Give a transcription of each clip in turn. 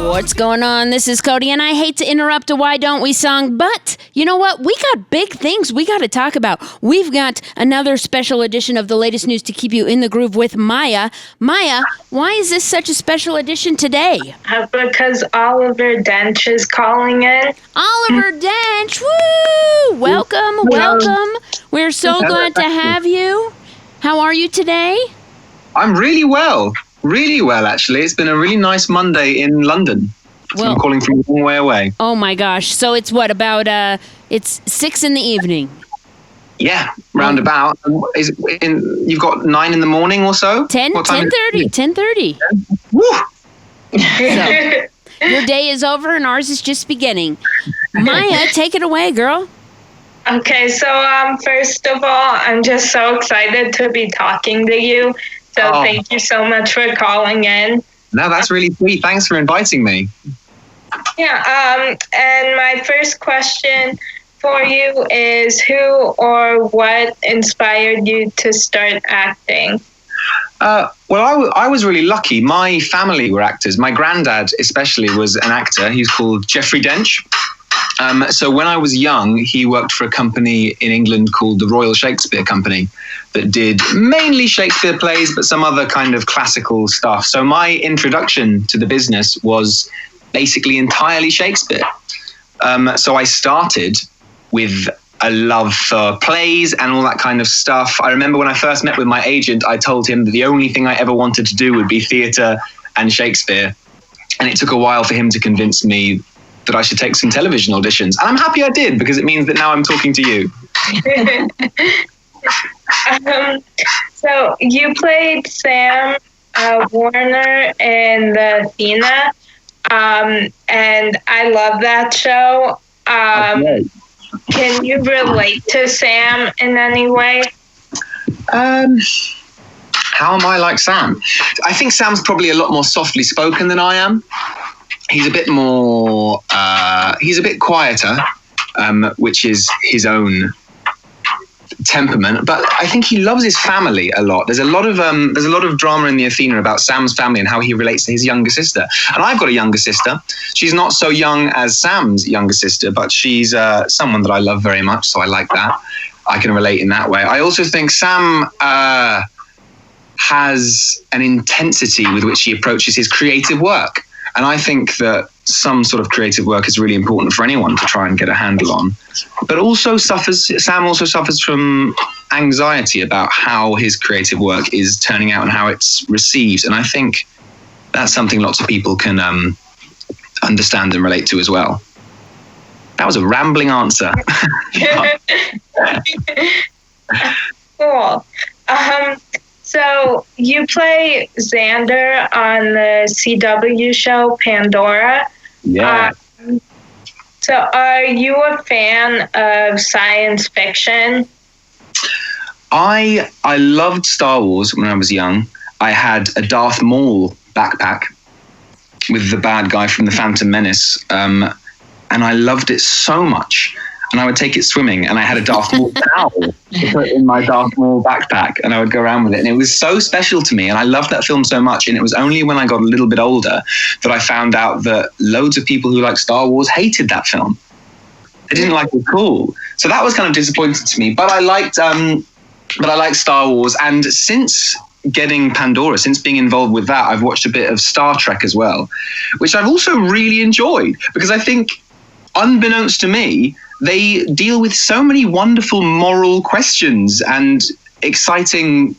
What's going on? This is Cody, and I hate to interrupt a Why Don't We song, but you know what? We got big things we got to talk about. We've got another special edition of the latest news to keep you in the groove with Maya. Maya, why is this such a special edition today? Because Oliver Dench is calling in. Oliver Dench, woo! Welcome. We're so glad to have you. How are you today? I'm really well, actually. It's been a really nice Monday in London. Well, I'm calling from a long way away. Oh my gosh. So it's what, about, it's 6 in the evening? Yeah, roundabout. You've got 9 in the morning or so? 10:30. Woo! So, your day is over and ours is just beginning. Maya, take it away, girl. Okay, so first of all, I'm just so excited to be talking to you. So Thank you so much for calling in. No, that's really sweet. Thanks for inviting me. Yeah, and my first question for you is, who or what inspired you to start acting? Well, I was really lucky. My family were actors. My granddad especially was an actor. He's called Jeffrey Dench. So when I was young, he worked for a company in England called the Royal Shakespeare Company that did mainly Shakespeare plays, but some other kind of classical stuff. So my introduction to the business was basically entirely Shakespeare. So I started with a love for plays and all that kind of stuff. I remember when I first met with my agent, I told him that the only thing I ever wanted to do would be theatre and Shakespeare. And it took a while for him to convince me that I should take some television auditions. And I'm happy I did, because it means that now I'm talking to you. So you played Sam Warner in the Athena, and I love that show. Can you relate to Sam in any way? How am I like Sam? I think Sam's probably a lot more softly spoken than I am. He's a bit more, he's a bit quieter, which is his own temperament. But I think he loves his family a lot. There's a lot of drama in the Athena about Sam's family and how he relates to his younger sister. And I've got a younger sister. She's not so young as Sam's younger sister, but she's someone that I love very much. So I like that. I can relate in that way. I also think Sam has an intensity with which he approaches his creative work. And I think that some sort of creative work is really important for anyone to try and get a handle on. But Sam also suffers from anxiety about how his creative work is turning out and how it's received. And I think that's something lots of people can understand and relate to as well. That was a rambling answer. Cool. So you play Xander on the CW show Pandora. Yeah. So are you a fan of science fiction? I loved Star Wars when I was young. I had a Darth Maul backpack with the bad guy from The Phantom Menace. And I loved it so much. And I would take it swimming, and I had a Darth Maul towel to put in my Darth Maul backpack, and I would go around with it. And it was so special to me, and I loved that film so much. And it was only when I got a little bit older that I found out that loads of people who like Star Wars hated that film. They didn't like it at all. So that was kind of disappointing to me. But I liked Star Wars, and since getting Pandora, since being involved with that, I've watched a bit of Star Trek as well, which I've also really enjoyed, because I think, unbeknownst to me, they deal with so many wonderful moral questions and exciting,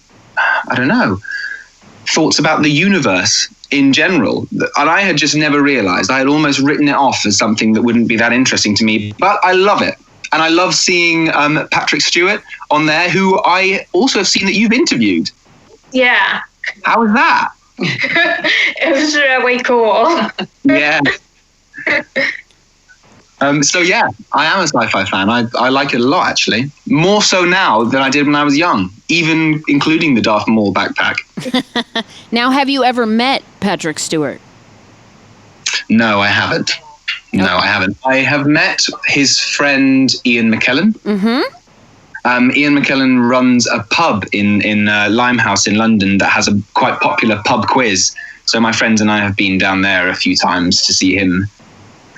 thoughts about the universe in general. And I had just never realized. I had almost written it off as something that wouldn't be that interesting to me, but I love it. And I love seeing Patrick Stewart on there, who I also have seen that you've interviewed. Yeah. How was that? It was really cool. Yeah. So yeah, I am a sci-fi fan. I like it a lot, actually. More so now than I did when I was young, even including the Darth Maul backpack. Now, have you ever met Patrick Stewart? No, I haven't. No, I haven't. I have met his friend Ian McKellen. Mm-hmm. Ian McKellen runs a pub in Limehouse in London that has a quite popular pub quiz. So my friends and I have been down there a few times to see him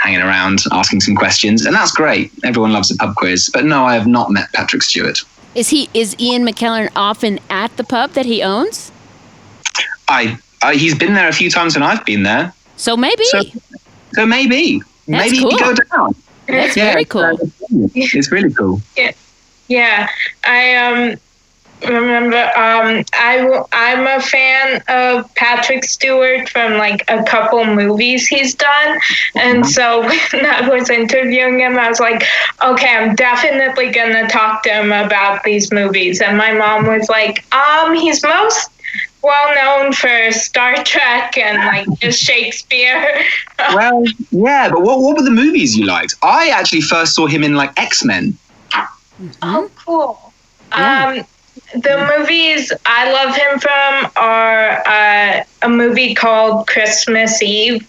hanging around, asking some questions, and that's great. Everyone loves a pub quiz. But no, I have not met Patrick Stewart. Is Ian McKellen often at the pub that he owns? He's been there a few times when I've been there. So maybe. So maybe. That's maybe cool. he could go down. That's very cool. It's really cool. Yeah. I remember I'm a fan of Patrick Stewart from like a couple movies he's done, and so when I was interviewing him, I was like, okay, I'm definitely gonna talk to him about these movies. And my mom was like, he's most well known for Star Trek and like just Shakespeare. Well, yeah, but what were the movies you liked? I actually first saw him in like X-Men. Oh, cool. Yeah. The movies I love him from are a movie called Christmas Eve.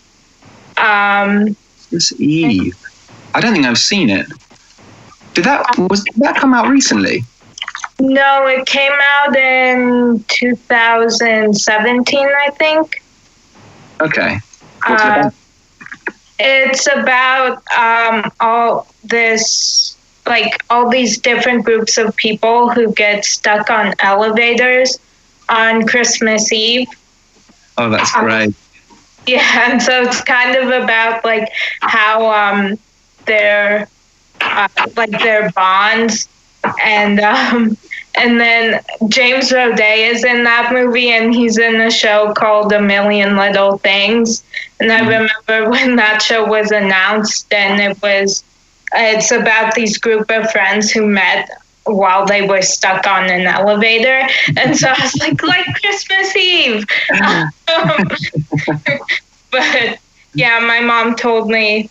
Christmas Eve. I don't think I've seen it. Did that come out recently? No, it came out in 2017, I think. Okay. What's it about? It's about all these different groups of people who get stuck on elevators on Christmas Eve. Oh, that's great. Yeah, and so it's kind of about like how their bonds, and then James Roday is in that movie, and he's in a show called A Million Little Things. And I remember when that show was announced, and it's about these group of friends who met while they were stuck on an elevator. And so I was like Christmas Eve. But yeah, my mom told me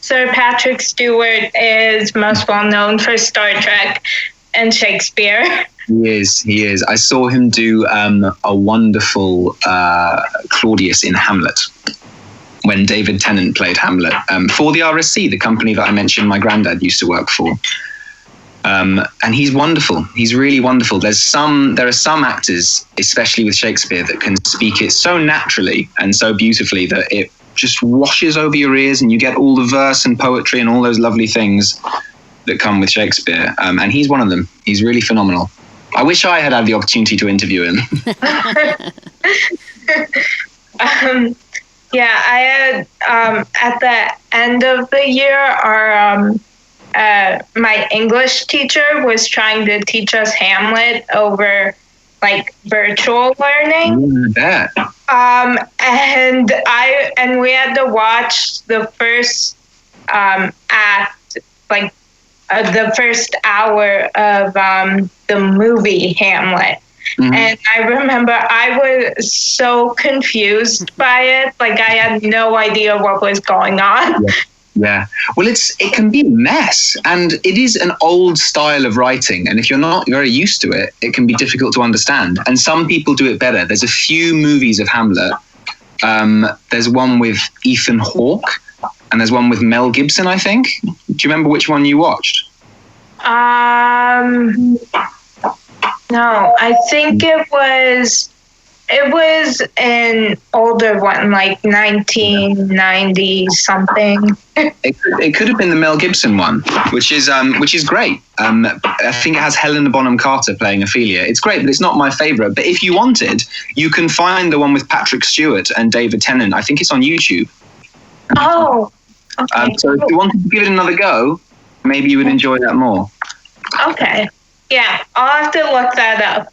Sir Patrick Stewart is most well known for Star Trek and Shakespeare. He is. I saw him do a wonderful Claudius in Hamlet when David Tennant played Hamlet for the RSC, the company that I mentioned my granddad used to work for. And he's wonderful. He's really wonderful. There are some actors, especially with Shakespeare, that can speak it so naturally and so beautifully that it just washes over your ears and you get all the verse and poetry and all those lovely things that come with Shakespeare. And he's one of them. He's really phenomenal. I wish I had the opportunity to interview him. Yeah, I had at the end of the year, my English teacher was trying to teach us Hamlet over like virtual learning. Yeah. And we had to watch the first act, like the first hour of the movie Hamlet. Mm-hmm. And I remember I was so confused by it. Like I had no idea what was going on. Yeah. Well, it can be a mess, and it is an old style of writing. And if you're not very used to it, it can be difficult to understand. And some people do it better. There's a few movies of Hamlet. There's one with Ethan Hawke, and there's one with Mel Gibson, I think. Do you remember which one you watched? No, I think it was an older one, like 1990 something. It could have been the Mel Gibson one, which is great. I think it has Helena Bonham Carter playing Ophelia. It's great, but it's not my favorite. But if you wanted, you can find the one with Patrick Stewart and David Tennant. I think it's on YouTube. Oh, okay. So if you wanted to give it another go, maybe you would enjoy that more. Okay. Yeah, I'll have to look that up.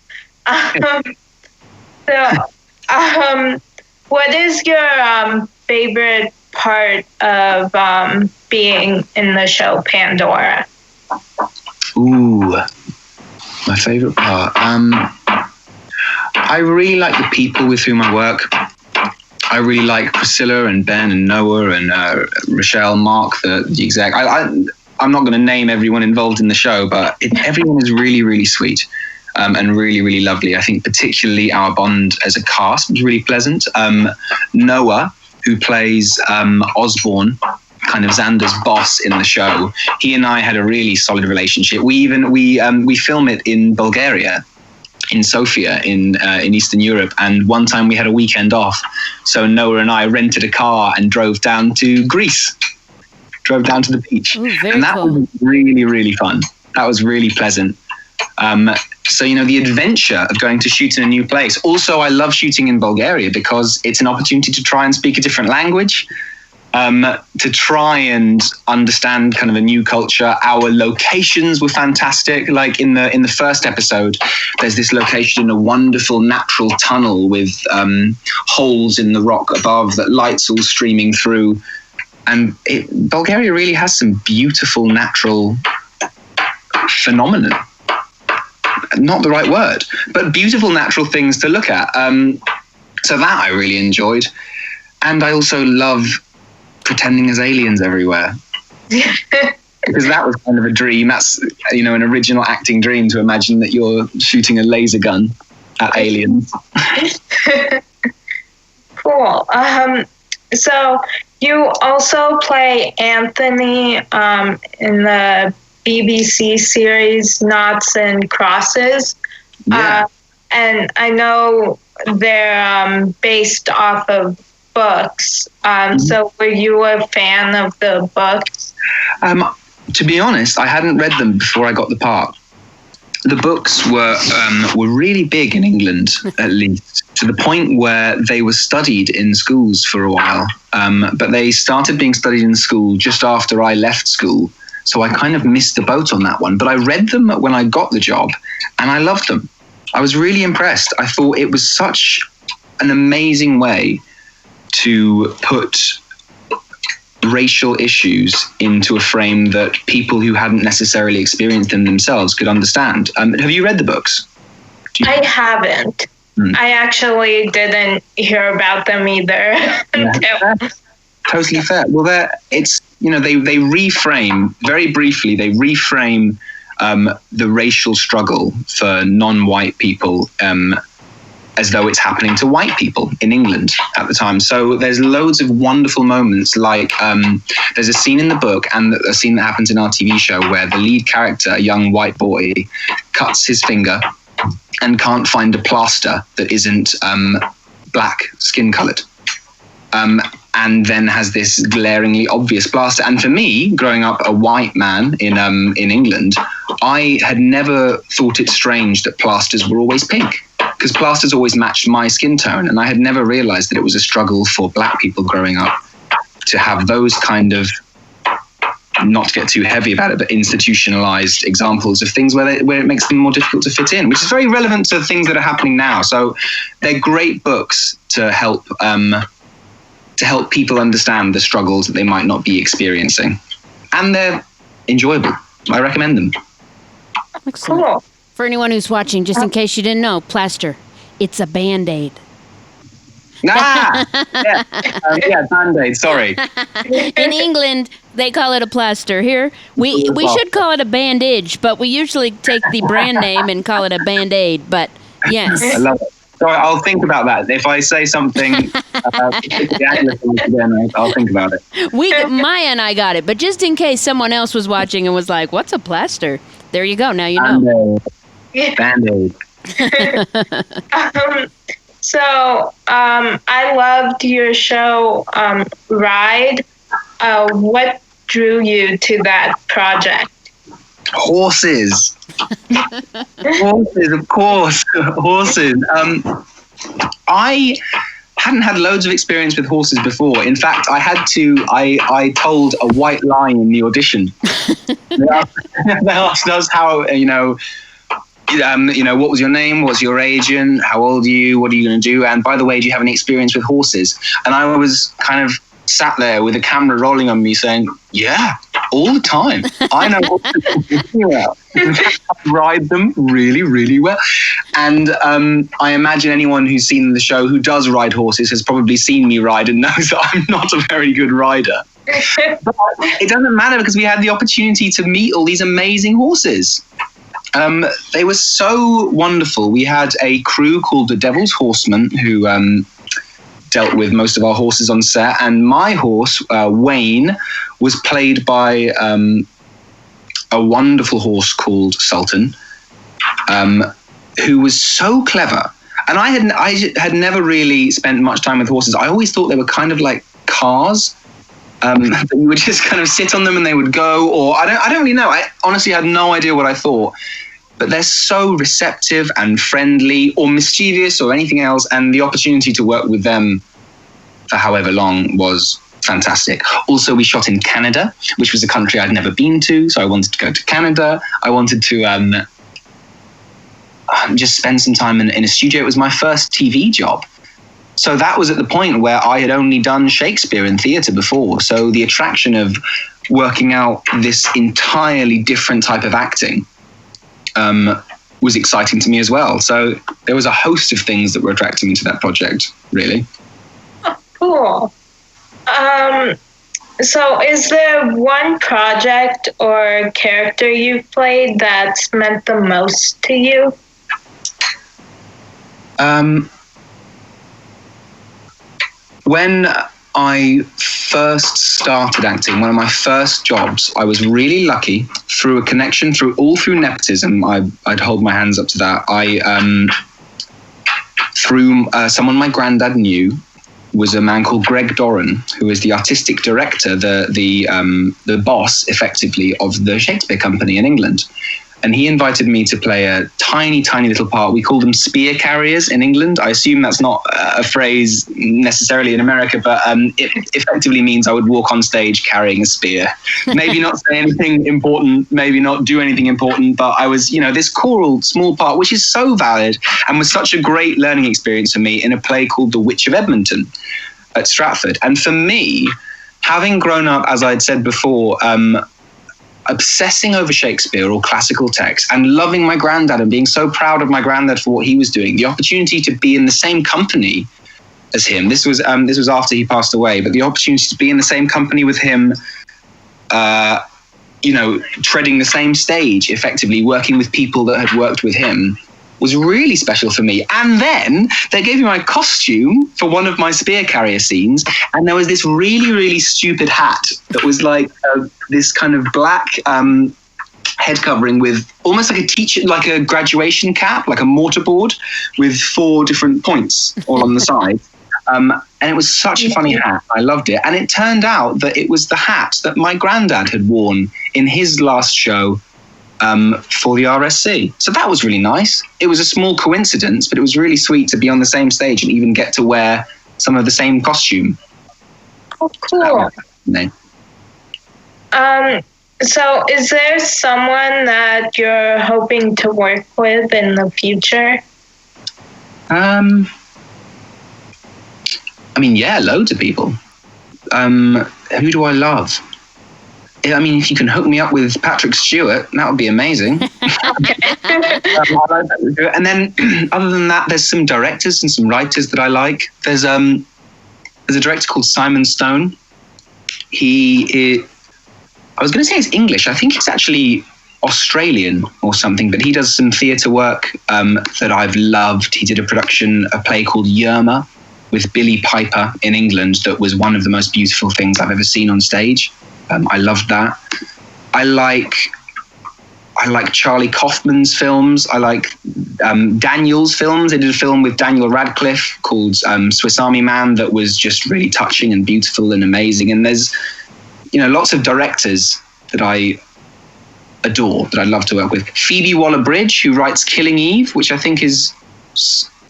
What is your favorite part of being in the show Pandora? Ooh, my favorite part. I really like the people with whom I work. I really like Priscilla and Ben and Noah and Rochelle, Mark, the exec. I'm not going to name everyone involved in the show, but everyone is really, really sweet and really, really lovely. I think particularly our bond as a cast was really pleasant. Noah, who plays Osborne, kind of Xander's boss in the show, he and I had a really solid relationship. We film it in Bulgaria. in Sofia in Eastern Europe. And one time we had a weekend off. So Noah and I rented a car and drove down to Greece, drove down to the beach. Ooh, and that was really, really fun. That was really pleasant. So, the adventure of going to shoot in a new place. Also, I love shooting in Bulgaria because it's an opportunity to try and speak a different language, to try and understand kind of a new culture. Our locations were fantastic. Like in the first episode, there's this location in a wonderful natural tunnel with holes in the rock above that light's all streaming through. And Bulgaria really has some beautiful natural phenomenon. Not the right word, but beautiful natural things to look at. So that I really enjoyed. And I also love pretending as aliens everywhere. Because that was kind of a dream. That's, an original acting dream to imagine that you're shooting a laser gun at aliens. Cool. So you also play Anthony in the BBC series Noughts and Crosses. Yeah. And I know they're based off of books. So were you a fan of the books? To be honest, I hadn't read them before I got the part. The books were really big in England, at least, to the point where they were studied in schools for a while. But they started being studied in school just after I left school. So I kind of missed the boat on that one. But I read them when I got the job, and I loved them. I was really impressed. I thought it was such an amazing way to put racial issues into a frame that people who hadn't necessarily experienced them themselves could understand. Have you read the books? I haven't. I actually didn't hear about them either. Yeah. Totally fair. Well, they reframe, very briefly, the racial struggle for non-white people as though it's happening to white people in England at the time. So there's loads of wonderful moments, like there's a scene in the book and a scene that happens in our TV show where the lead character, a young white boy, cuts his finger and can't find a plaster that isn't black skin coloured. And then has this glaringly obvious plaster. And for me, growing up a white man in England, I had never thought it strange that plasters were always pink, because plasters always matched my skin tone. And I had never realized that it was a struggle for black people growing up to have those kind of, not to get too heavy about it, but institutionalized examples of things where it makes them more difficult to fit in, which is very relevant to things that are happening now. So they're great books to help people understand the struggles that they might not be experiencing. And they're enjoyable. I recommend them. Excellent. Cool. For anyone who's watching, just in case you didn't know, plaster, it's a Band-Aid. Yeah, Band-Aid, sorry. In England, they call it a plaster. Here, we should call it a bandage, but we usually take the brand name and call it a Band-Aid. But yes. I love it. So I'll think about that. If I say something, I'll think about it. Maya and I got it, but just in case someone else was watching and was like, "What's a plaster?" There you go. Now you know. Band-Aid. So I loved your show, Ride. What drew you to that project? Horses. Horses, of course. Horses. I hadn't had loads of experience with horses before. In fact, I told a white lie in the audition. They asked us how, what was your name? What's your agent? How old are you? What are you going to do? And by the way, do you have any experience with horses? And I was kind of sat there with a camera rolling on me saying, yeah, all the time. I know horses really well. In fact, I ride them really, really well. And I imagine anyone who's seen the show who does ride horses has probably seen me ride and knows that I'm not a very good rider. But it doesn't matter because we had the opportunity to meet all these amazing horses. They were so wonderful. We had a crew called the Devil's Horsemen who dealt with most of our horses on set. And my horse, Wayne, was played by a wonderful horse called Sultan, who was so clever. And I had never really spent much time with horses. I always thought they were kind of like cars. That you would just kind of sit on them and they would go, or I don't really know. I honestly had no idea what I thought. But they're so receptive and friendly, or mischievous, or anything else. And the opportunity to work with them for however long was fantastic. Also, we shot in Canada, which was a country I'd never been to. So I wanted to go to Canada. I wanted to just spend some time in a studio. It was my first TV job. So that was at the point where I had only done Shakespeare in theatre before. So the attraction of working out this entirely different type of acting was exciting to me as well. So there was a host of things that were attracting me to that project, really. Oh, cool. So is there one project or character you've played that's meant the most to you? When I first started acting, one of my first jobs, I was really lucky through a connection, through nepotism. I'd hold my hands up to that. Through someone my granddad knew, was a man called Greg Doran, who is the artistic director, the boss, effectively, of the Shakespeare Company in England. And he invited me to play a tiny, tiny little part. We call them spear carriers in England. I assume that's not a phrase necessarily in America, but it effectively means I would walk on stage carrying a spear. Maybe not say anything important, maybe not do anything important, but I was, this choral small part, which is so valid and was such a great learning experience for me in a play called The Witch of Edmonton at Stratford. And for me, having grown up, as I'd said before, obsessing over Shakespeare or classical text and loving my granddad and being so proud of my granddad for what he was doing, the opportunity to be in the same company as him, this was after he passed away, but the opportunity to be in the same company with him, treading the same stage, effectively working with people that had worked with him, was really special for me. And then they gave me my costume for one of my spear carrier scenes, and there was this really, really stupid hat that was like this kind of black head covering with almost like like a graduation cap, like a mortarboard with 4 different points all on the side. And it was such a funny hat. I loved it. And it turned out that it was the hat that my granddad had worn in his last show for the RSC. So that was really nice. It was a small coincidence, but it was really sweet to be on the same stage and even get to wear some of the same costume. Oh, cool. So is there someone that you're hoping to work with in the future? Loads of people. Who do I love? If you can hook me up with Patrick Stewart, that would be amazing. And then, other than that, there's some directors and some writers that I like. There's a director called Simon Stone. I was going to say he's English. I think he's actually Australian or something, but he does some theatre work that I've loved. He did a play called Yerma with Billy Piper in England that was one of the most beautiful things I've ever seen on stage. I loved that. I like Charlie Kaufman's films. I like Daniel's films. They did a film with Daniel Radcliffe called Swiss Army Man that was just really touching and beautiful and amazing. And there's, lots of directors that I adore, that I'd love to work with. Phoebe Waller-Bridge, who writes Killing Eve, which I think is,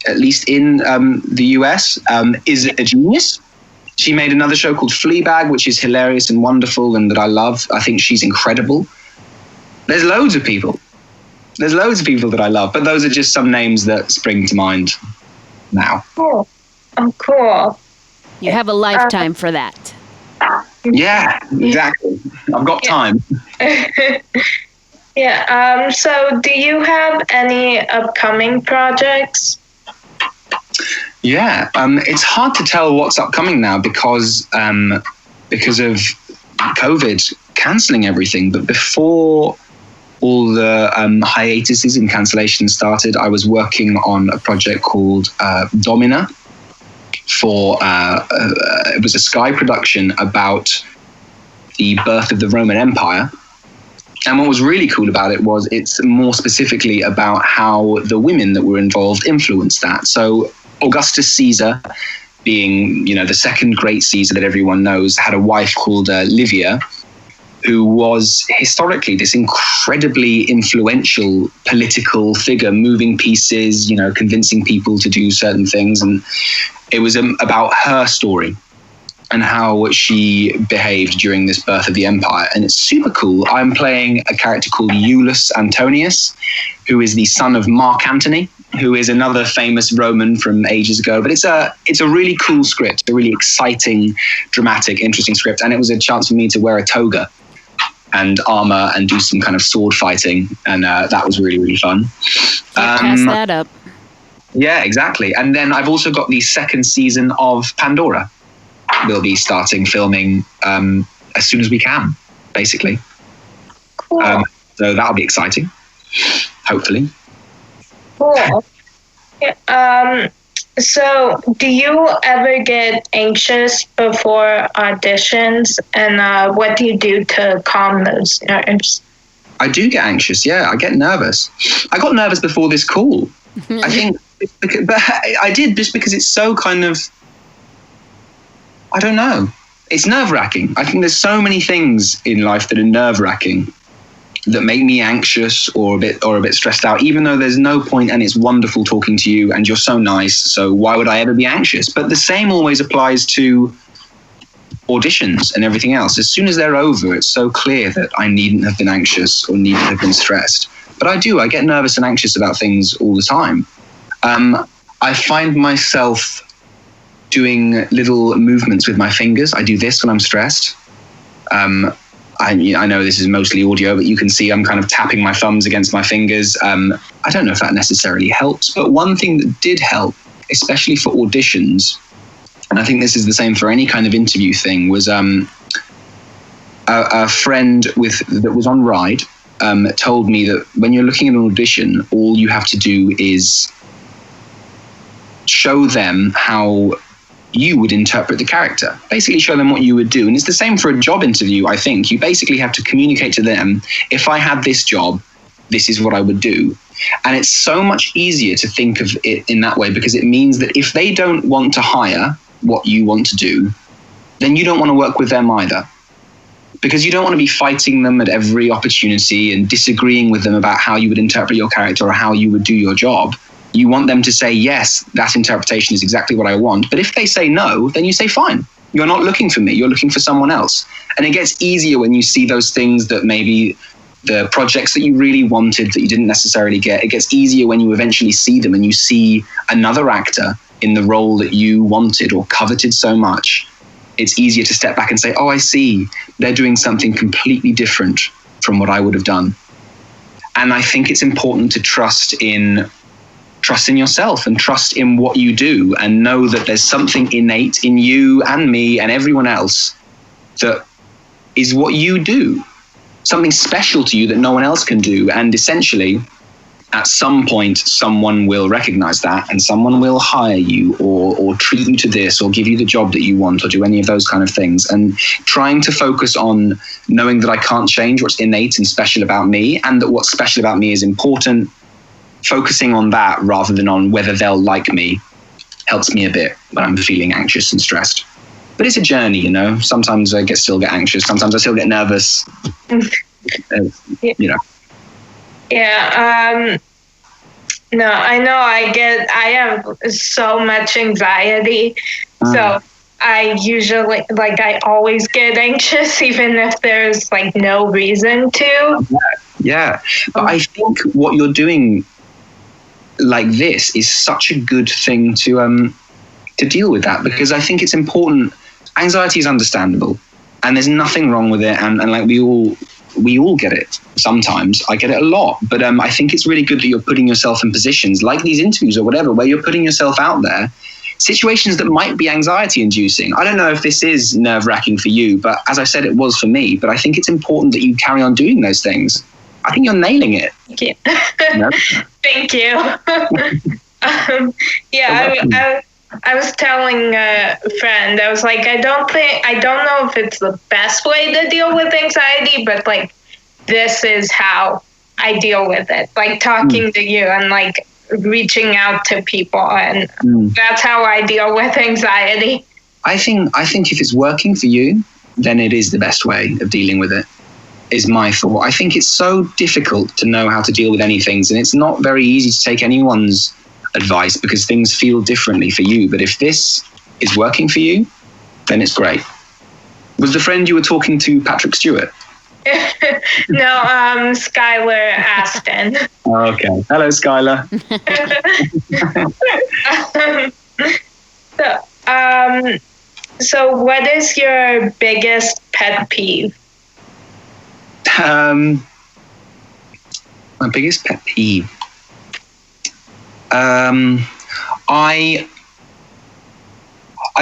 at least in the US, is a genius. She made another show called Fleabag, which is hilarious and wonderful and that I love. I think she's incredible. There's loads of people. That I love, but those are just some names that spring to mind now. Cool. Oh, cool. You have a lifetime for that. Yeah, exactly. I've got time. Yeah. So do you have any upcoming projects? Yeah, it's hard to tell what's upcoming now because of COVID cancelling everything. But before all the hiatuses and cancellations started, I was working on a project called Domina for it was a Sky production about the birth of the Roman Empire. And what was really cool about it was it's more specifically about how the women that were involved influenced that. So Augustus Caesar, being, the second great Caesar that everyone knows, had a wife called Livia, who was historically this incredibly influential political figure, moving pieces, convincing people to do certain things. And it was about her story and how she behaved during this birth of the empire. And it's super cool. I'm playing a character called Iulus Antonius, who is the son of Mark Antony, who is another famous Roman from ages ago. But it's a really cool script, a really exciting, dramatic, interesting script. And it was a chance for me to wear a toga and armor and do some kind of sword fighting. And that was really, really fun. Pass that up. Yeah, exactly. And then I've also got the second season of Pandora. We'll be starting filming as soon as we can, basically. Cool. So that'll be exciting, hopefully. Cool. Yeah, so do you ever get anxious before auditions, and what do you do to calm those nerves? I do get anxious, yeah. I get nervous. I got nervous before this call. I think, but I did just because it's so kind of, I don't know. It's nerve-wracking. I think there's so many things in life that are nerve-wracking that make me anxious or a bit stressed out, even though there's no point and it's wonderful talking to you and you're so nice. So why would I ever be anxious? But the same always applies to auditions and everything else. As soon as they're over, it's so clear that I needn't have been anxious or needn't have been stressed. But I get nervous and anxious about things all the time. I find myself doing little movements with my fingers. I do this when I'm stressed. I know this is mostly audio, but you can see I'm kind of tapping my thumbs against my fingers. I don't know if that necessarily helps, but one thing that did help, especially for auditions, and I think this is the same for any kind of interview thing, was a friend that was on Ride told me that when you're looking at an audition, all you have to do is show them how you would interpret the character. Basically show them what you would do. And it's the same for a job interview, I think. You basically have to communicate to them, if I had this job, this is what I would do. And it's so much easier to think of it in that way, because it means that if they don't want to hire what you want to do, then you don't want to work with them either. Because you don't want to be fighting them at every opportunity and disagreeing with them about how you would interpret your character or how you would do your job. You want them to say, yes, that interpretation is exactly what I want. But if they say no, then you say, fine, you're not looking for me, you're looking for someone else. And it gets easier when you see those things that maybe the projects that you really wanted that you didn't necessarily get. It gets easier when you eventually see them and you see another actor in the role that you wanted or coveted so much. It's easier to step back and say, oh, I see, they're doing something completely different from what I would have done. And I think it's important to trust in yourself and trust in what you do, and know that there's something innate in you and me and everyone else that is what you do, something special to you that no one else can do. And essentially, at some point, someone will recognize that and someone will hire you or treat you to this or give you the job that you want or do any of those kind of things. And trying to focus on knowing that I can't change what's innate and special about me, and that what's special about me is important. Focusing on that rather than on whether they'll like me helps me a bit when I'm feeling anxious and stressed. But it's a journey, Sometimes I still get anxious. Sometimes I still get nervous. Yeah. No, I know I have so much anxiety. So I usually, I always get anxious, even if there's no reason to. Yeah. But I think what you're doing like this is such a good thing to deal with that, because I think it's important. Anxiety is understandable and there's nothing wrong with it. And we all get it sometimes. I get it a lot. But I think it's really good that you're putting yourself in positions like these interviews or whatever, where you're putting yourself out there, situations that might be anxiety inducing. I don't know if this is nerve-wracking for you, but as I said, it was for me. But I think it's important that you carry on doing those things. I think you're nailing it. Thank you. Thank you. I was telling a friend, I was like, I don't know if it's the best way to deal with anxiety, but this is how I deal with it. Like talking to you and like reaching out to people, and that's how I deal with anxiety. I think if it's working for you, then it is the best way of dealing with it, is my thought. I think it's so difficult to know how to deal with any things, and it's not very easy to take anyone's advice because things feel differently for you. But if this is working for you, then it's great. Was the friend you were talking to Patrick Stewart? No, Skylar Aston. Okay. Hello, Skylar. So what is your biggest pet peeve? My biggest pet peeve. I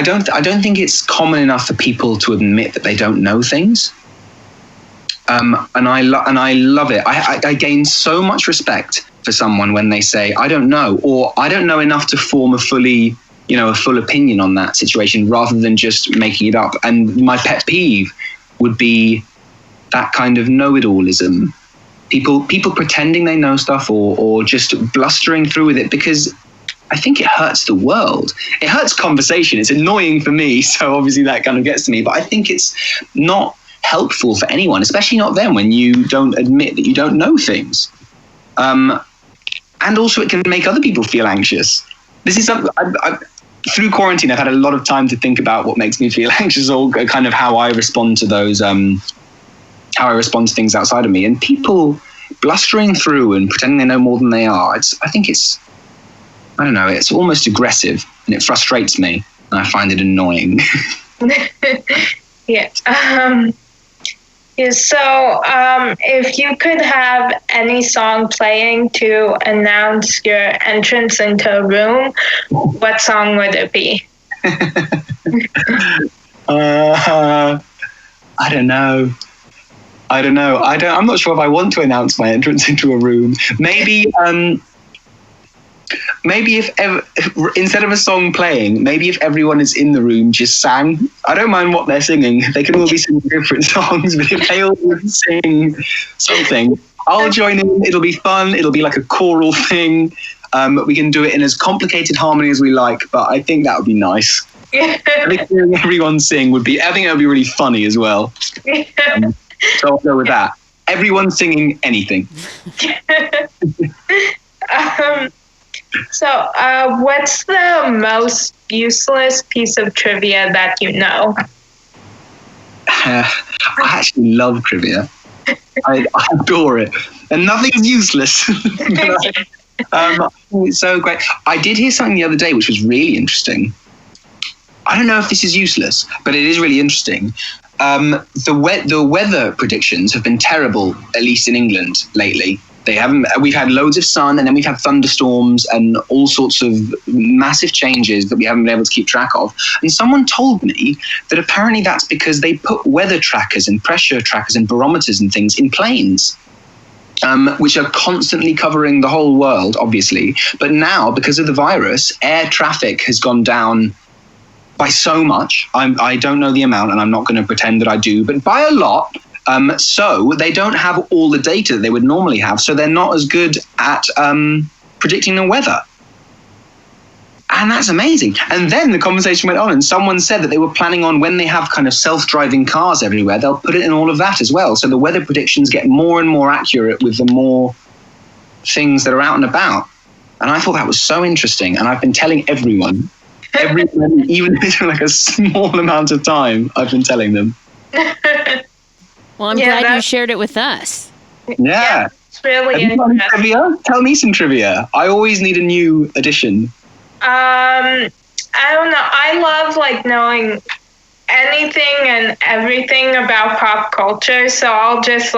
don't think it's common enough for people to admit that they don't know things. And I love it. I gain so much respect for someone when they say, I don't know, or I don't know enough to form a full opinion on that situation, rather than just making it up. And my pet peeve would be that kind of know-it-allism. People pretending they know stuff or just blustering through with it, because I think it hurts the world. It hurts conversation. It's annoying for me, so obviously that kind of gets to me. But I think it's not helpful for anyone, especially not them, when you don't admit that you don't know things. And also it can make other people feel anxious. This is something through quarantine, I've had a lot of time to think about what makes me feel anxious, or kind of how I respond to those, how I respond to things outside of me. And people blustering through and pretending they know more than they are, it's almost aggressive, and it frustrates me, and I find it annoying. Yeah. So if you could have any song playing to announce your entrance into a room, what song would it be? I don't know. I'm not sure if I want to announce my entrance into a room. Maybe if instead of a song playing, maybe if everyone is in the room just sang. I don't mind what they're singing. They can all be singing different songs, but if they all sing something, I'll join in. It'll be fun. It'll be like a choral thing. We can do it in as complicated harmony as we like, but I think that would be nice. I think hearing everyone sing I think it would be really funny as well. So I'll go with that. Everyone singing anything. So what's the most useless piece of trivia that you know? I actually love trivia. I adore it. And nothing's useless. It's so great. I did hear something the other day which was really interesting. I don't know if this is useless, but it is really interesting. The weather predictions have been terrible, at least in England lately. We've had loads of sun, and then we've had thunderstorms and all sorts of massive changes that we haven't been able to keep track of. And someone told me that apparently that's because they put weather trackers and pressure trackers and barometers and things in planes, which are constantly covering the whole world, obviously. But now, because of the virus, air traffic has gone down by so much. I don't know the amount, and I'm not going to pretend that I do, but by a lot. So they don't have all the data that they would normally have. So they're not as good at predicting the weather. And that's amazing. And then the conversation went on, and someone said that they were planning on, when they have kind of self-driving cars everywhere, they'll put it in all of that as well. So the weather predictions get more and more accurate with the more things that are out and about. And I thought that was so interesting. And I've been telling everyone, even if it's like a small amount of time, I've been telling them. Well, I'm glad you shared it with us. Yeah. It's really interesting. Trivia? Tell me some trivia. I always need a new addition. I don't know. I love like knowing anything and everything about pop culture. So I'll just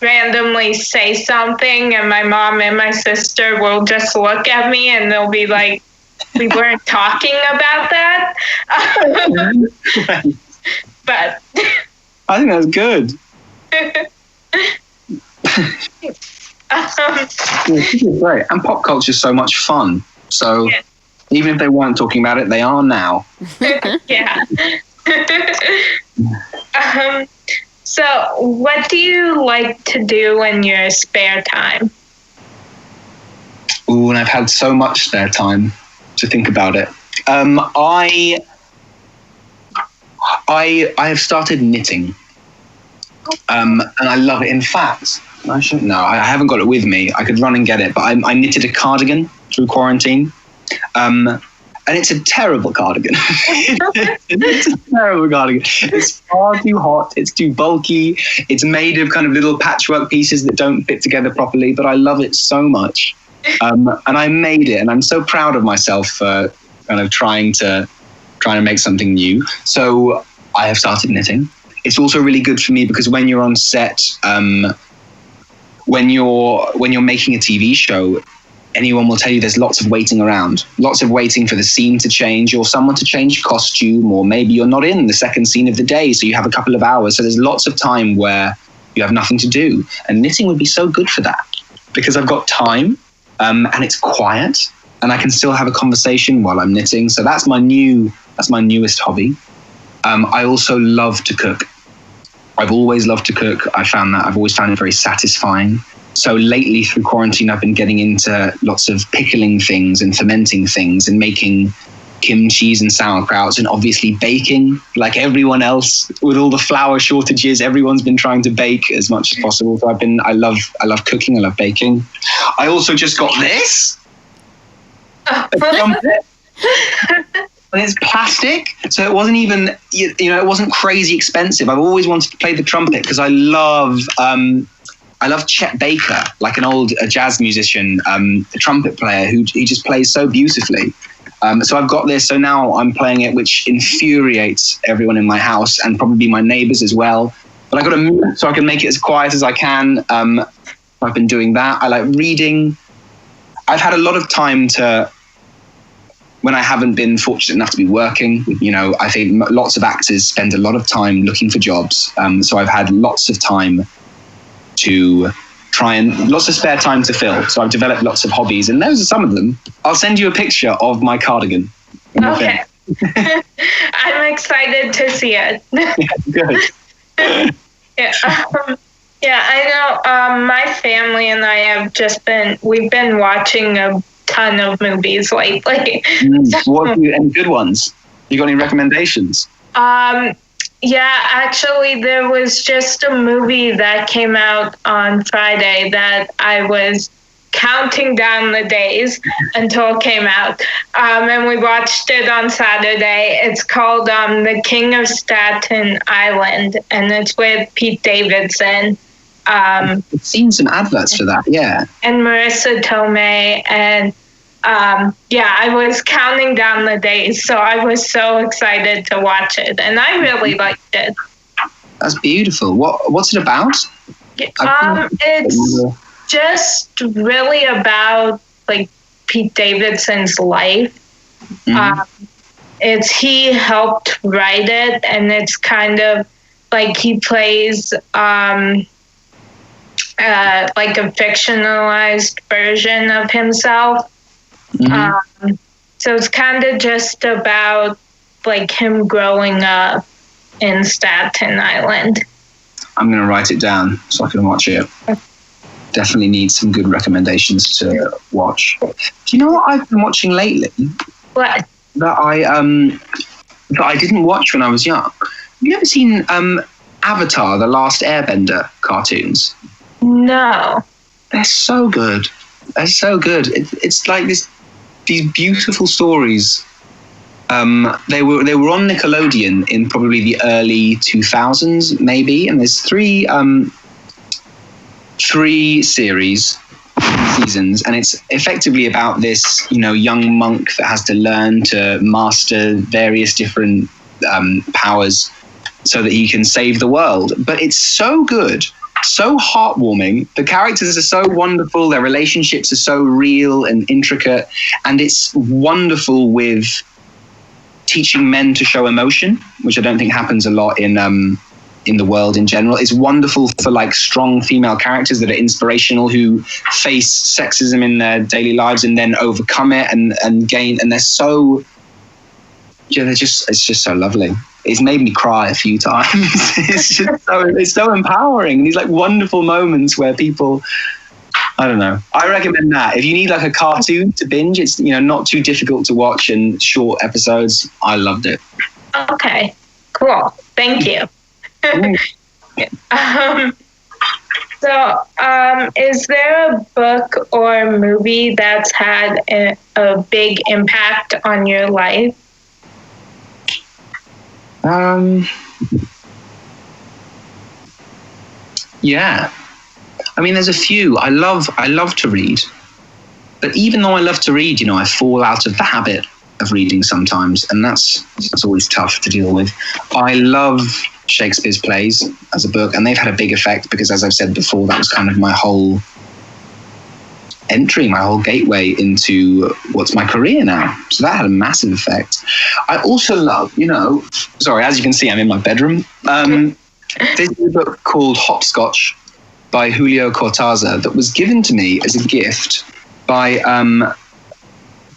randomly say something, and my mom and my sister will just look at me and they'll be like, we weren't talking about that. But I think that's good. Great. And pop culture is so much fun. So even if they weren't talking about it, they are now. Yeah. So, what do you like to do in your spare time? Ooh, and I've had so much spare time to think about it. I have started knitting, and I love it. In fact, I haven't got it with me. I could run and get it, but I knitted a cardigan through quarantine. And it's a terrible cardigan. It's a terrible cardigan. It's far too hot. It's too bulky. It's made of kind of little patchwork pieces that don't fit together properly, but I love it so much. And I made it, and I'm so proud of myself for kind of trying to make something new. So I have started knitting. It's also really good for me because when you're on set, when you're making a TV show, anyone will tell you there's lots of waiting around, lots of waiting for the scene to change or someone to change costume, or maybe you're not in the second scene of the day, so you have a couple of hours. So there's lots of time where you have nothing to do. And knitting would be so good for that because I've got time and it's quiet and I can still have a conversation while I'm knitting. So that's my newest hobby. I also love to cook. I've always loved to cook. I've always found it very satisfying. So lately through quarantine, I've been getting into lots of pickling things and fermenting things and making kimchis and sauerkrauts and obviously baking like everyone else with all the flour shortages. Everyone's been trying to bake as much as possible. So I love cooking. I love baking. I also just got this. A trumpet. And it's plastic, so it wasn't even, it wasn't crazy expensive. I've always wanted to play the trumpet because I love Chet Baker, like a jazz musician, a trumpet player who he just plays so beautifully. So I've got this, so now I'm playing it, which infuriates everyone in my house and probably my neighbors as well. But I've got to move so I can make it as quiet as I can. I've been doing that. I like reading. I've had a lot of time when I haven't been fortunate enough to be working, I think lots of actors spend a lot of time looking for jobs. So I've had lots of time to lots of spare time to fill. So I've developed lots of hobbies, and those are some of them. I'll send you a picture of my cardigan. Okay. I'm excited to see it. Good. Yeah, I know my family and I we've been watching a ton of movies lately. Any good ones? You got any recommendations? Yeah, actually, there was just a movie that came out on Friday that I was counting down the days until it came out. And we watched it on Saturday. It's called The King of Staten Island, and it's with Pete Davidson. I've seen some adverts for that, yeah. And Marissa Tomei, and I was counting down the days, so I was so excited to watch it, and I really liked it. That's beautiful. What's it about? It's just really about like Pete Davidson's life. Mm-hmm. He helped write it, and it's kind of like he plays like a fictionalized version of himself. Mm-hmm. So it's kind of just about like him growing up in Staten Island. I'm going to write it down so I can watch it. Definitely need some good recommendations to watch. Do you know what I've been watching lately? What? That I didn't watch when I was young. Have you ever seen Avatar: The Last Airbender cartoons? No. They're so good. They're so good. It's like these beautiful stories. They were on Nickelodeon in probably the early 2000s, maybe. And there's three seasons, and it's effectively about this, young monk that has to learn to master various different powers so that he can save the world. But it's so good. So heartwarming. The characters are so wonderful. Their relationships are so real and intricate. And it's wonderful with teaching men to show emotion, which I don't think happens a lot in the world in general. It's wonderful for like strong female characters that are inspirational, who face sexism in their daily lives and then overcome it and gain. And they're so, it's just so lovely. it's made me cry a few times. It's so empowering. And these like wonderful moments where people, I don't know. I recommend that. If you need like a cartoon to binge, it's, you know, not too difficult to watch and short episodes. I loved it. Okay, cool. Thank you. Is there a book or movie that's had a big impact on your life? Yeah. I mean, there's a few. I love to read. But even though I love to read, you know, I fall out of the habit of reading sometimes. And that's always tough to deal with. I love Shakespeare's plays as a book, and they've had a big effect because, as I've said before, that was kind of my whole entry, my whole gateway into what's my career now. So that had a massive effect. I also love, you know, sorry, as you can see, I'm in my bedroom. There's a book called Hopscotch by Julio Cortázar that was given to me as a gift by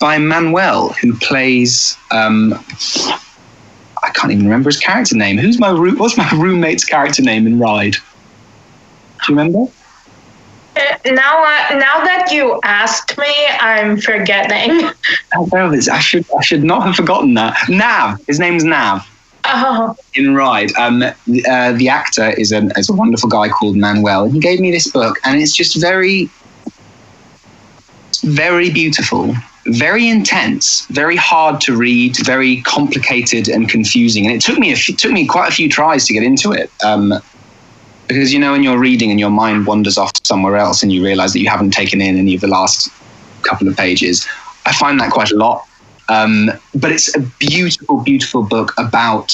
Manuel, who plays I can't even remember his character name. What's my roommate's character name in Ride? Do you remember? Now that you asked me, I'm forgetting. I should not have forgotten that. Nav. His name's Nav. Oh. In Ride. The actor is a wonderful guy called Manuel, and he gave me this book, and it's just very, very beautiful, very intense, very hard to read, very complicated and confusing. And it took me quite a few tries to get into it. Because, you know, when you're reading and your mind wanders off somewhere else and you realize that you haven't taken in any of the last couple of pages, I find that quite a lot. But it's a beautiful, beautiful book about,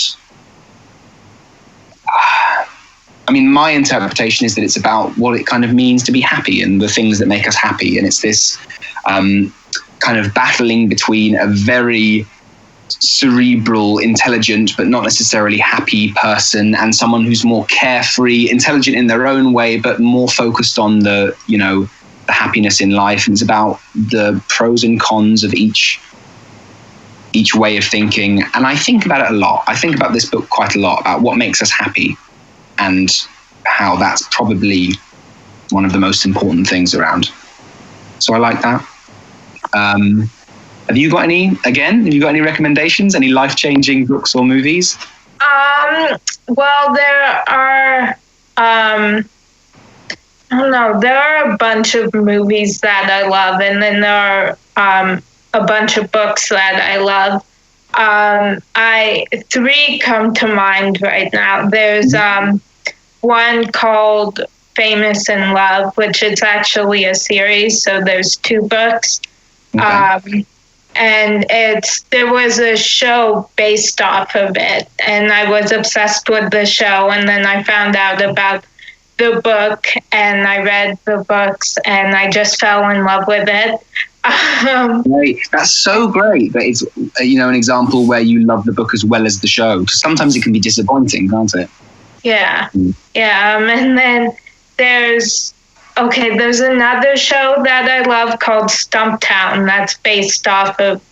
I mean, my interpretation is that it's about what it kind of means to be happy and the things that make us happy. And it's this kind of battling between a very cerebral, intelligent, but not necessarily happy person, and someone who's more carefree, intelligent in their own way, but more focused on the, you know, the happiness in life. And it's about the pros and cons of each way of thinking. And I think about it a lot. I think about this book quite a lot, about what makes us happy and how that's probably one of the most important things around. So I like that. Have you got any recommendations, any life-changing books or movies? Well, there are, I don't know, there are a bunch of movies that I love, and then there are a bunch of books that I love. Three come to mind right now. There's one called Famous in Love, which is actually a series, so there's 2 books. Okay. And there was a show based off of it, and I was obsessed with the show, and then I found out about the book, and I read the books, and I just fell in love with it. Great. That's so great that it's, you know, an example where you love the book as well as the show, because sometimes it can be disappointing, can't it? Yeah. And then there's another show that I love called Stumptown that's based off of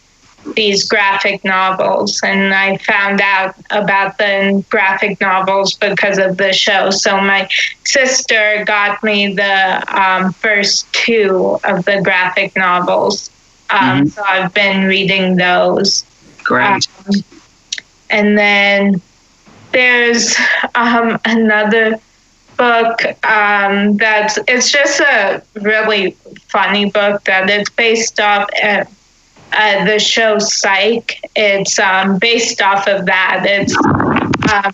these graphic novels. And I found out about the graphic novels because of the show. So my sister got me the first 2 of the graphic novels. So I've been reading those. Great. And then there's another book it's just a really funny book that it's based off the show Psych. It's based off of that. It's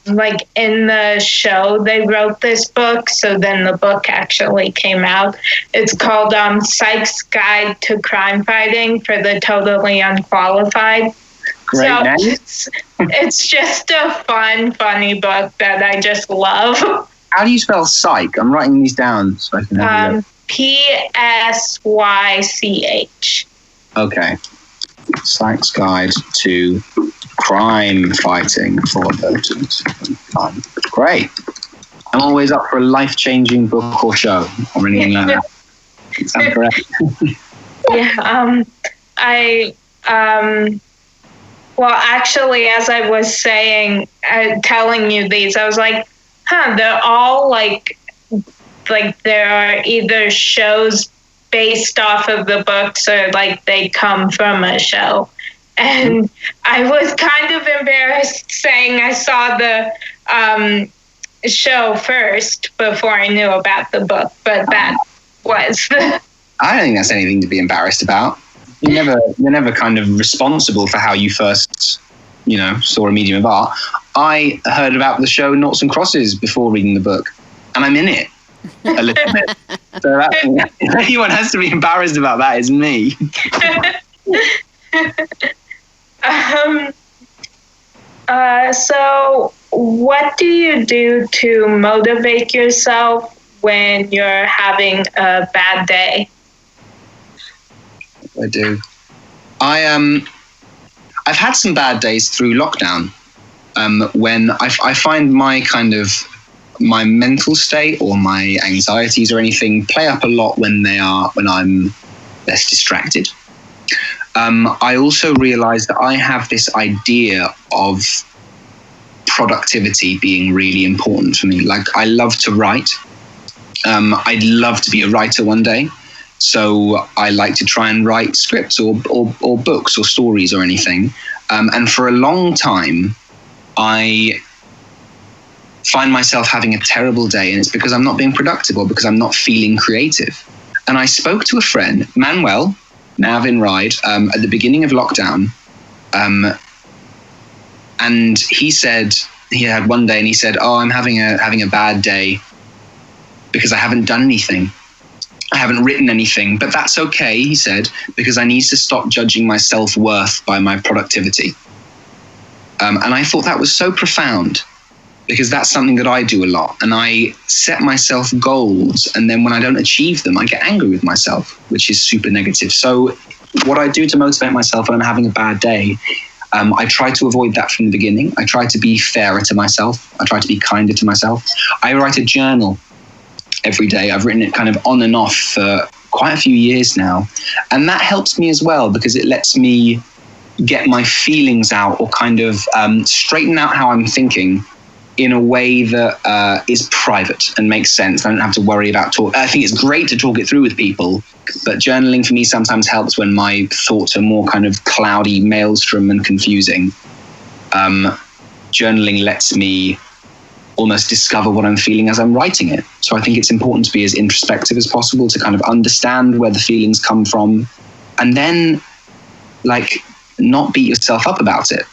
like in the show they wrote this book, so then the book actually came out. It's called Psych's Guide to Crime Fighting for the Totally Unqualified. Great so name. It's just a funny book that I just love. How do you spell psych? I'm writing these down so I can have a look. P-S-Y-C-H. Okay. Psych's Guide to Crime Fighting for those. Great. I'm always up for a life-changing book or show or anything like that. Sounds correct. Yeah. Well, actually, as I was saying, telling you these, I was like, they're all like there are either shows based off of the books or like they come from a show. And I was kind of embarrassed saying I saw the show first before I knew about the book, but that was. I don't think that's anything to be embarrassed about. You're never kind of responsible for how you first, saw a medium of art. I heard about the show Noughts and Crosses before reading the book, and I'm in it a little bit. So if anyone has to be embarrassed about that, it's me. So what do you do to motivate yourself when you're having a bad day? I do. I've had some bad days through lockdown when I find my mental state or my anxieties or anything play up a lot when I'm less distracted. I also realized that I have this idea of productivity being really important for me. Like, I love to write. I'd love to be a writer one day. So I like to try and write scripts or books or stories or anything. And for a long time, I find myself having a terrible day, and it's because I'm not being productive or because I'm not feeling creative. And I spoke to a friend, Manuel, Nav in Ride, at the beginning of lockdown. And he said, he had one day and he said, I'm having a bad day because I haven't done anything. I haven't written anything, but that's okay, he said, because I need to stop judging my self-worth by my productivity. And I thought that was so profound, because that's something that I do a lot. And I set myself goals, and then when I don't achieve them, I get angry with myself, which is super negative. So what I do to motivate myself when I'm having a bad day, I try to avoid that from the beginning. I try to be fairer to myself. I try to be kinder to myself. I write a journal every day. I've written it kind of on and off for quite a few years now. And that helps me as well, because it lets me get my feelings out or kind of straighten out how I'm thinking in a way that is private and makes sense. I don't have to worry about talk. I think it's great to talk it through with people, but journaling for me sometimes helps when my thoughts are more kind of cloudy, maelstrom and confusing. Journaling lets me almost discover what I'm feeling as I'm writing it. So I think it's important to be as introspective as possible to kind of understand where the feelings come from, and then not beat yourself up about it.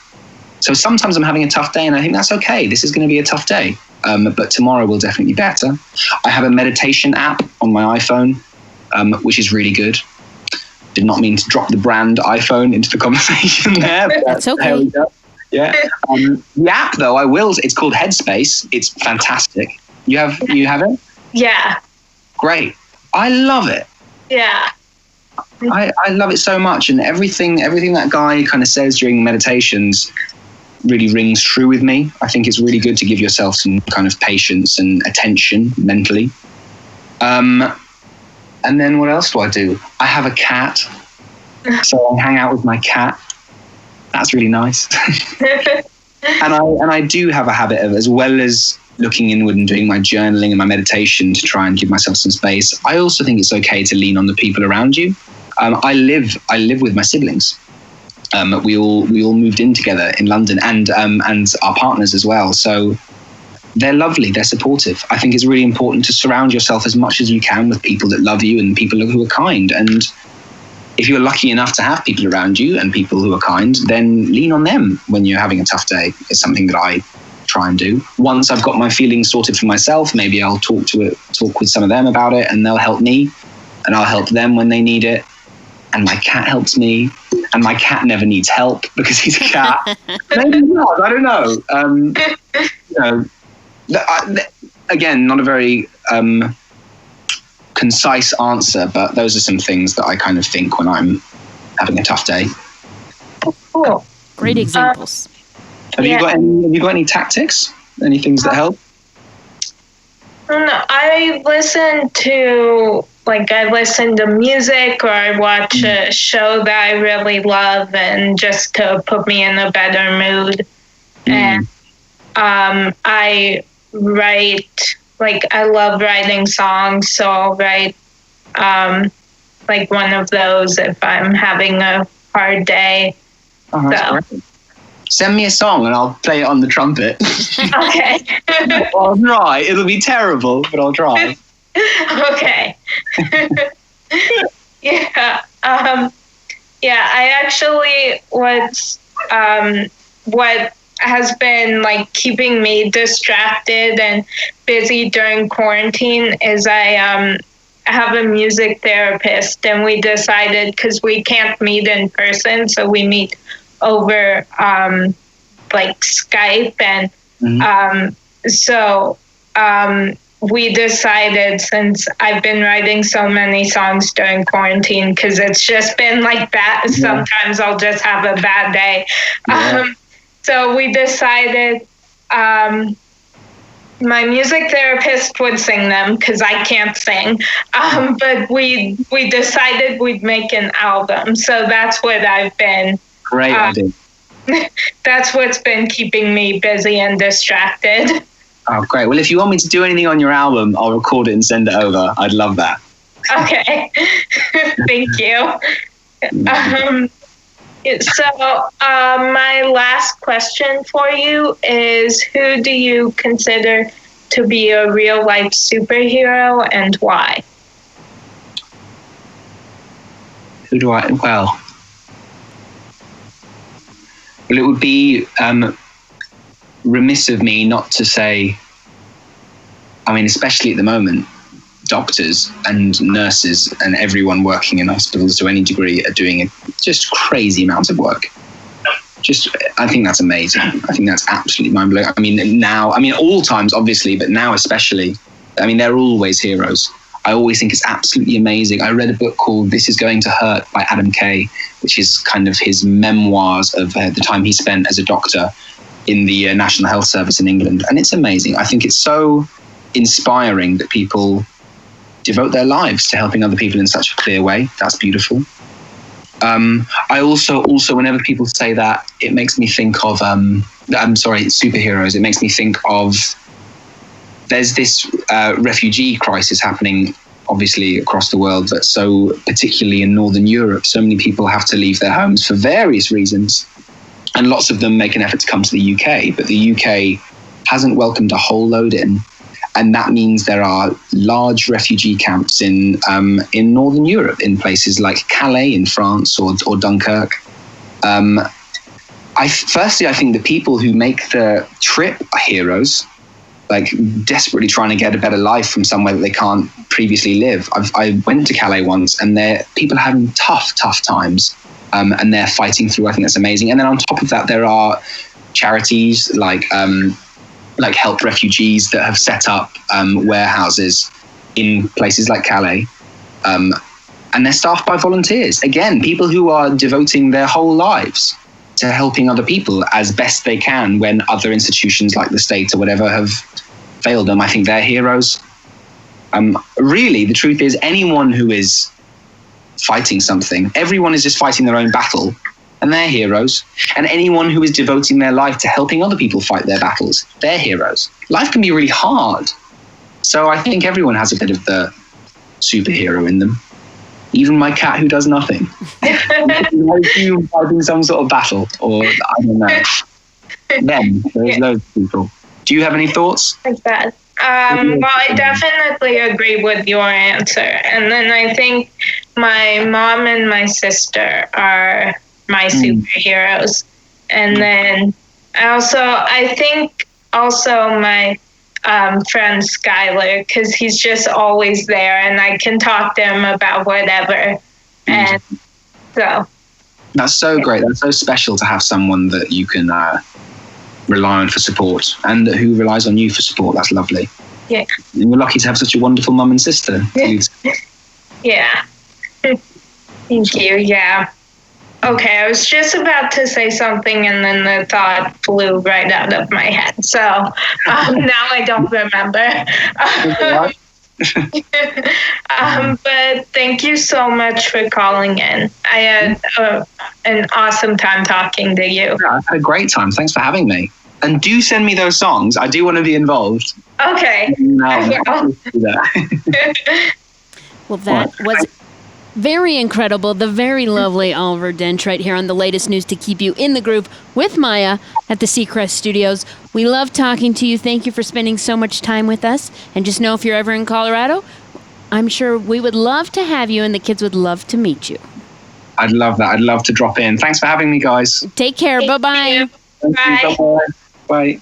So sometimes I'm having a tough day and I think that's okay. This is going to be a tough day, but tomorrow will definitely be better. I have a meditation app on my iPhone, which is really good. Did not mean to drop the brand iPhone into the conversation there. But that's okay. There we go. Yeah. The app, though, it's called Headspace. It's fantastic. You have it? Yeah. Great. I love it. Yeah. I love it so much, and everything that guy kind of says during meditations really rings true with me. I think it's really good to give yourself some kind of patience and attention mentally. And then what else do? I have a cat, so I hang out with my cat. That's really nice. And I do have a habit of, as well as looking inward and doing my journaling and my meditation to try and give myself some space, I also think it's okay to lean on the people around you. I live with my siblings. We all moved in together in London, and our partners as well. So they're lovely. They're supportive. I think it's really important to surround yourself as much as you can with people that love you and people who are kind. And if you're lucky enough to have people around you and people who are kind, then lean on them when you're having a tough day. It's something that I try and do. Once I've got my feelings sorted for myself, maybe I'll talk with some of them about it, and they'll help me, and I'll help them when they need it. And my cat helps me, and my cat never needs help because he's a cat. Maybe not. I don't know. Again, not a very concise answer, but those are some things that I kind of think when I'm having a tough day. Cool. Great examples. Have you got any tactics? Any things that help? I listen to like I listen to music or I watch a show that I really love, and just to put me in a better mood. And I write, like I love writing songs, so I'll write like one of those if I'm having a hard day. Oh, that's great. Send me a song and I'll play it on the trumpet. Okay. I'll try. It'll be terrible, but I'll try. Okay. Yeah. I actually what has been like keeping me distracted and busy during quarantine is I have a music therapist, and we decided, because we can't meet in person, so we meet over like Skype, and we decided, since I've been writing so many songs during quarantine, because it's just been like that. Sometimes I'll just have a bad day. So we decided my music therapist would sing them because I can't sing. But we decided we'd make an album. So that's what I've been. Great idea. That's what's been keeping me busy and distracted. Oh, great. Well, if you want me to do anything on your album, I'll record it and send it over. I'd love that. Okay. Thank you. So my last question for you is, who do you consider to be a real life superhero, and why? Who do I? Well, it would be remiss of me not to say, I mean, especially at the moment, doctors and nurses and everyone working in hospitals to any degree are doing just crazy amounts of work. I think that's amazing. I think that's absolutely mind-blowing. I mean, all times, obviously, but now especially, I mean, they're always heroes. I always think it's absolutely amazing. I read a book called This Is Going to Hurt by Adam Kay, which is kind of his memoirs of the time he spent as a doctor in the National Health Service in England. And it's amazing. I think it's so inspiring that people devote their lives to helping other people in such a clear way. That's beautiful. I also, whenever people say that, it makes me think of, superheroes. It makes me think of, there's this refugee crisis happening, obviously, across the world, but so particularly in Northern Europe. So many people have to leave their homes for various reasons. And lots of them make an effort to come to the UK, but the UK hasn't welcomed a whole load in. And that means there are large refugee camps in Northern Europe, in places like Calais in France or Dunkirk. I think the people who make the trip are heroes, like desperately trying to get a better life from somewhere that they can't previously live. I went to Calais once, and people are having tough times, and they're fighting through. I think that's amazing. And then on top of that, there are charities like Help Refugees that have set up warehouses in places like Calais, and they're staffed by volunteers. Again, people who are devoting their whole lives to helping other people as best they can when other institutions like the state or whatever have failed them. I think they're heroes. Really, the truth is, anyone who is fighting something, everyone is just fighting their own battle, and they're heroes. And anyone who is devoting their life to helping other people fight their battles, they're heroes. Life can be really hard. So I think everyone has a bit of the superhero in them. Even my cat who does nothing. You fighting some sort of battle, or I don't know. Then there's loads of people. Do you have any thoughts? Like that. Well, I definitely agree with your answer. And then I think my mom and my sister are my superheroes. And then I think my friend Skylar, because he's just always there and I can talk to him about whatever. And so. That's so great. That's so special to have someone that you can rely on for support, and who relies on you for support. That's lovely. Yeah. And you're lucky to have such a wonderful mum and sister. Yeah. Thank you. Yeah. Okay, I was just about to say something and then the thought flew right out of my head. So now I don't remember. But thank you so much for calling in. I had an awesome time talking to you. Yeah, I had a great time. Thanks for having me. And do send me those songs. I do want to be involved. Okay. Well, that was very incredible. The very lovely Oliver Dench right here on the latest news to keep you in the groove with Maya at the Seacrest Studios. We love talking to you. Thank you for spending so much time with us. And just know if you're ever in Colorado, I'm sure we would love to have you and the kids would love to meet you. I'd love that. I'd love to drop in. Thanks for having me, guys. Take care. Bye-bye. Bye. Bye. Bye.